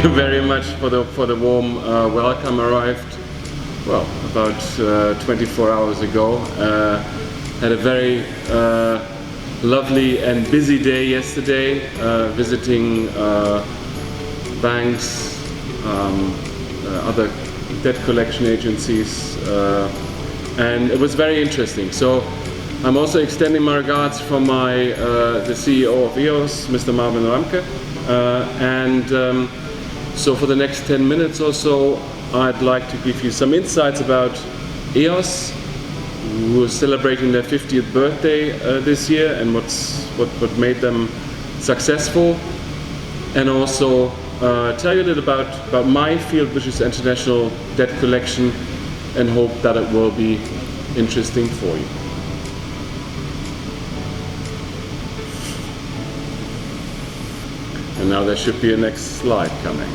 you very much for the warm welcome. Arrived, well, about 24 hours ago. Had a very lovely and busy day yesterday, visiting banks, other debt collection agencies, and it was very interesting. So I'm also extending my regards from the CEO of EOS, Mr. Marvin Ramke, and so for the next 10 minutes or so, I'd like to give you some insights about EOS, who are celebrating their 50th birthday this year, and what made them successful, and also tell you a little about my field, which is international debt collection, and hope that it will be interesting for you. And now there should be a next slide coming.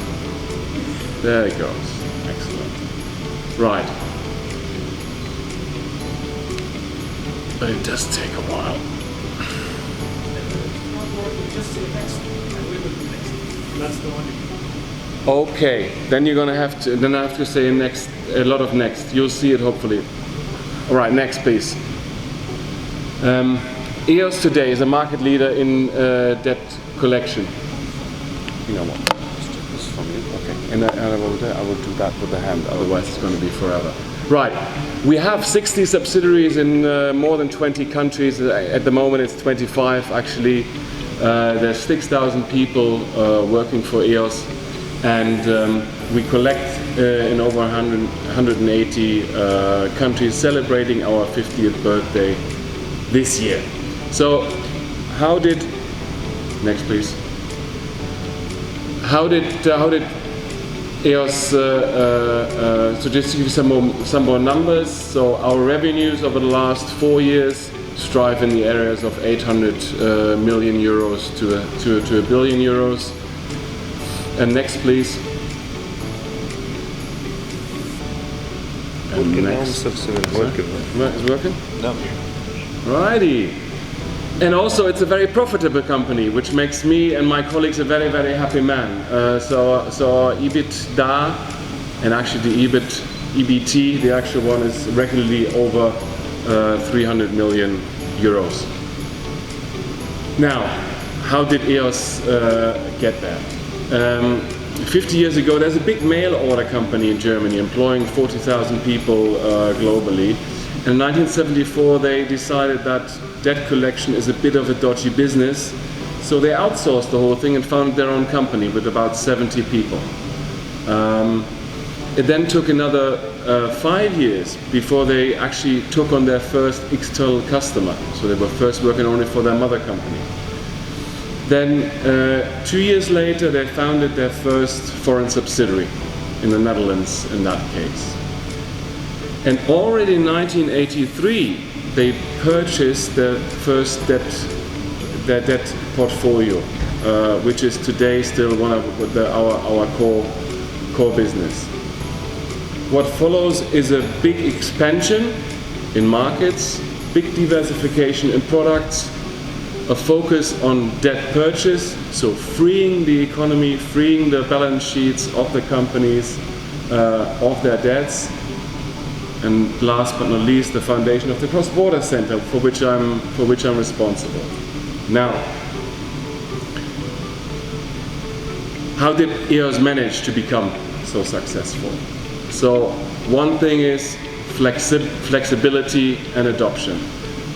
There it goes. Excellent. Right. But it does take a while. Okay, then you're gonna have to. Then I have to say next. A lot of next. You'll see it hopefully. All right, next please. EOS today is a market leader in debt collection. You know what? This from you. Okay, and I will do that with the hand. Otherwise, it's going to be forever. Right. We have 60 subsidiaries in more than 20 countries. At the moment, it's 25 actually. There's 6,000 people working for EOS, and we collect in over 180 countries, celebrating our 50th birthday this year. So, how did? Next, please. How did EOS? So just to give you some more numbers. So our revenues over the last 4 years strive in the areas of 800 million euros to a billion euros. And next, please. And next. Is working? No. Righty. And also, it's a very profitable company, which makes me and my colleagues a very, very happy man. So our EBITDA, and actually the EBT, the actual one, is regularly over 300 million euros. Now, how did EOS get there? 50 years ago, there's a big mail order company in Germany employing 40,000 people globally. In 1974, they decided that debt collection is a bit of a dodgy business, so they outsourced the whole thing and founded their own company with about 70 people. It then took another 5 years before they actually took on their first external customer. So they were first working only for their mother company. Then 2 years later, they founded their first foreign subsidiary in the Netherlands in that case. And already in 1983, they purchased their first their debt portfolio, which is today still one of our core business. What follows is a big expansion in markets, big diversification in products, a focus on debt purchase, so freeing the economy, freeing the balance sheets of the companies of their debts. And last but not least, the foundation of the Crossborder Center, for which I'm responsible. Now, how did EOS manage to become so successful? So one thing is flexibility and adoption,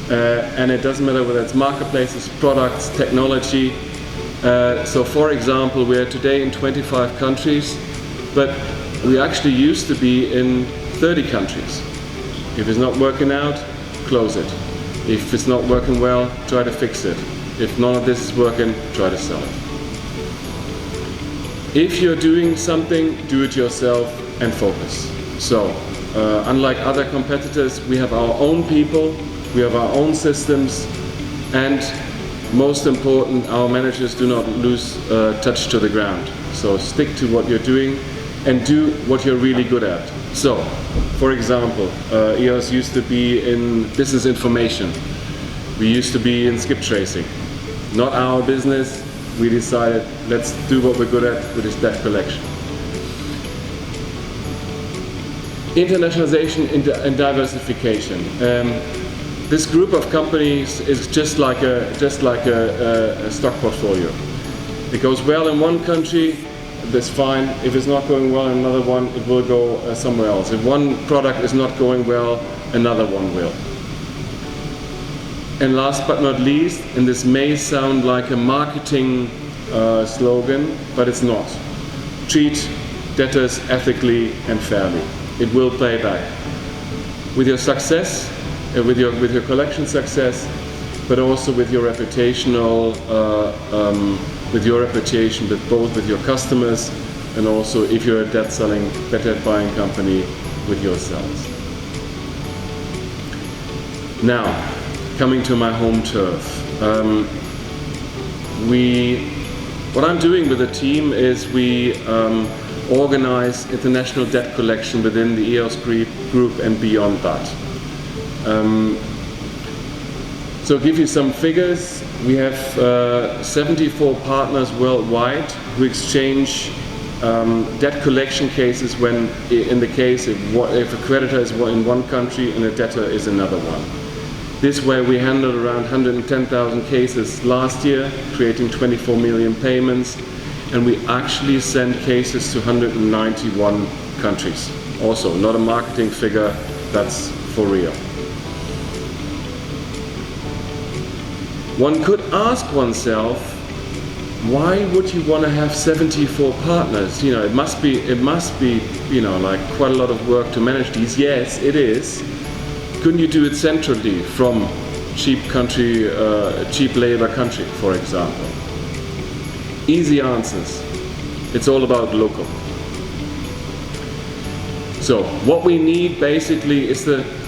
and it doesn't matter whether it's marketplaces, products, technology. So, for example, we are today in 25 countries, but we actually used to be in 30 countries. If it's not working out, close it. If it's not working well, try to fix it. If none of this is working, try to sell it. If you're doing something, do it yourself and focus. So, unlike other competitors, we have our own people, we have our own systems, and most important, our managers do not lose touch to the ground. So stick to what you're doing and do what you're really good at. So, for example, EOS used to be in business information. We used to be in skip tracing. Not our business, we decided, let's do what we're good at, which is debt collection. Internationalization and diversification. This group of companies is just like a stock portfolio. It goes well in one country, that's fine. If it's not going well in another one, it will go somewhere else. If one product is not going well, another one will. And last but not least, and this may sound like a marketing slogan, but it's not. Treat debtors ethically and fairly. It will pay back. With your success, with your collection success, but also with your reputational, with your reputation, but both with your customers and also if you're a debt buying company, with yourselves. Now, coming to my home turf. What I'm doing with the team is we organize international debt collection within the EOS group and beyond that. So give you some figures. We have 74 partners worldwide who exchange debt collection cases when, in the case if a creditor is in one country and a debtor is another one. This way we handled around 110,000 cases last year, creating 24 million payments, and we actually sent cases to 191 countries. Also, not a marketing figure, that's for real. One could ask oneself, why would you want to have 74 partners? You know, it must be, you know, like quite a lot of work to manage these. Yes, it is. Couldn't you do it centrally from cheap labor country, for example? Easy answers. It's all about local. So what we need basically is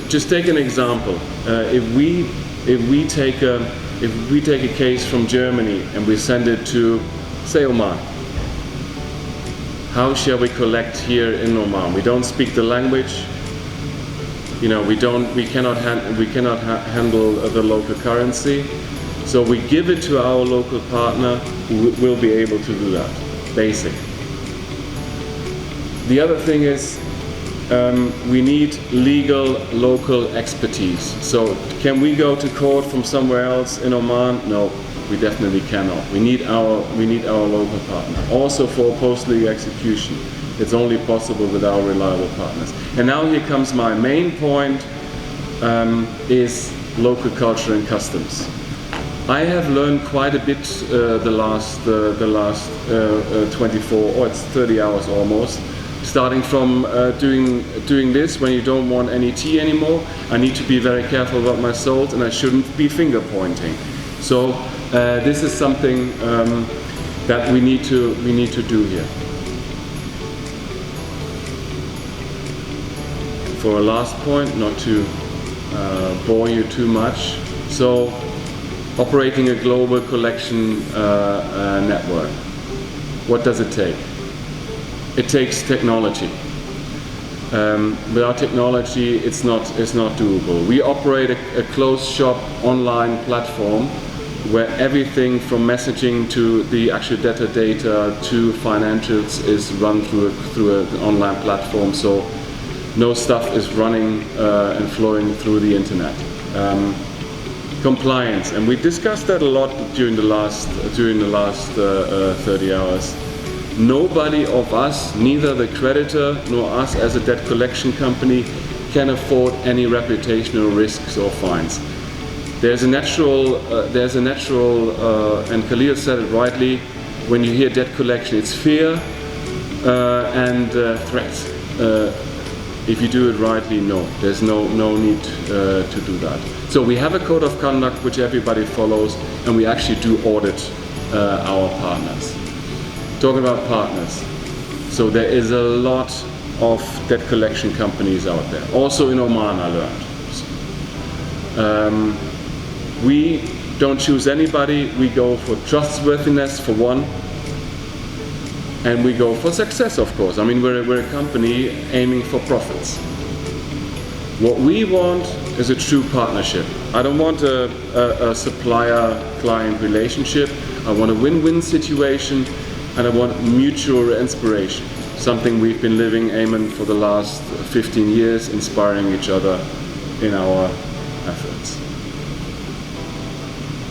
just take an example. If we take a case from Germany and we send it to, say, Oman, how shall we collect here in Oman? We don't speak the language. You know, we cannot handle the local currency. So we give it to our local partner who will be able to do that. Basic. The other thing is we need legal local expertise. So can we go to court from somewhere else in Oman? No, we definitely cannot. We need our local partner. Also for post-legal execution, it's only possible with our reliable partners. And now here comes my main point, is local culture and customs. I have learned quite a bit the last 24 or it's 30 hours almost. Starting from doing this when you don't want any tea anymore. I need to be very careful about my salt and I shouldn't be finger pointing. So this is something that we need to do here. For a last point, not to bore you too much. So operating a global collection network. What does it take? It takes technology. Without technology, it's not doable. We operate a closed shop online platform where everything from messaging to the actual data to financials is run through an online platform. So no stuff is running and flowing through the internet. Compliance, and we discussed that a lot during the last 30 hours. Nobody of us, neither the creditor nor us as a debt collection company, can afford any reputational risks or fines. There's a natural, and Khalil said it rightly, when you hear debt collection, it's fear and threats. If you do it rightly, no, there's no need to do that. So we have a code of conduct which everybody follows, and we actually do audit our partners. Talking about partners, so there is a lot of debt collection companies out there. Also in Oman, I learned. We don't choose anybody. We go for trustworthiness for one, and we go for success, of course. I mean, we're a company aiming for profits. What we want is a true partnership. I don't want a supplier-client relationship. I want a win-win situation, and I want mutual inspiration. Something we've been living, Eamon, for the last 15 years, inspiring each other in our efforts.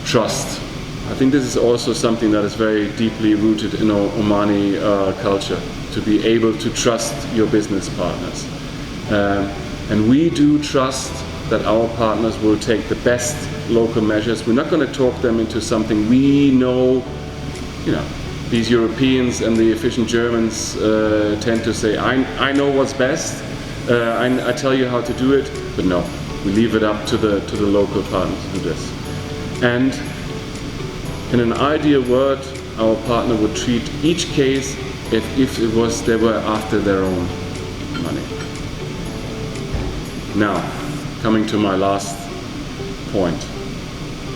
Trust. I think this is also something that is very deeply rooted in our Omani culture, to be able to trust your business partners. And we do trust that our partners will take the best local measures. We're not going to talk them into something we know. You know, these Europeans and the efficient Germans tend to say, I know what's best, I tell you how to do it, but no, we leave it up to the local partners to do this. And in an ideal world, our partner would treat each case if it was they were after their own money. Now, coming to my last point.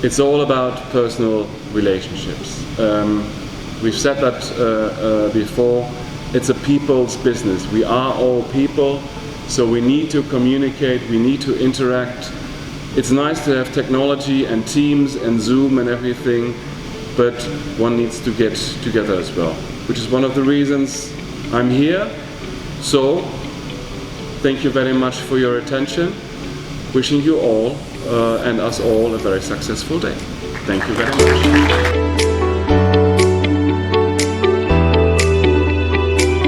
It's all about personal relationships. We've said that before. It's a people's business. We are all people, so we need to communicate, we need to interact. It's nice to have technology and Teams and Zoom and everything, but one needs to get together as well, which is one of the reasons I'm here. So, thank you very much for your attention. Wishing you all and us all a very successful day. Thank you very much.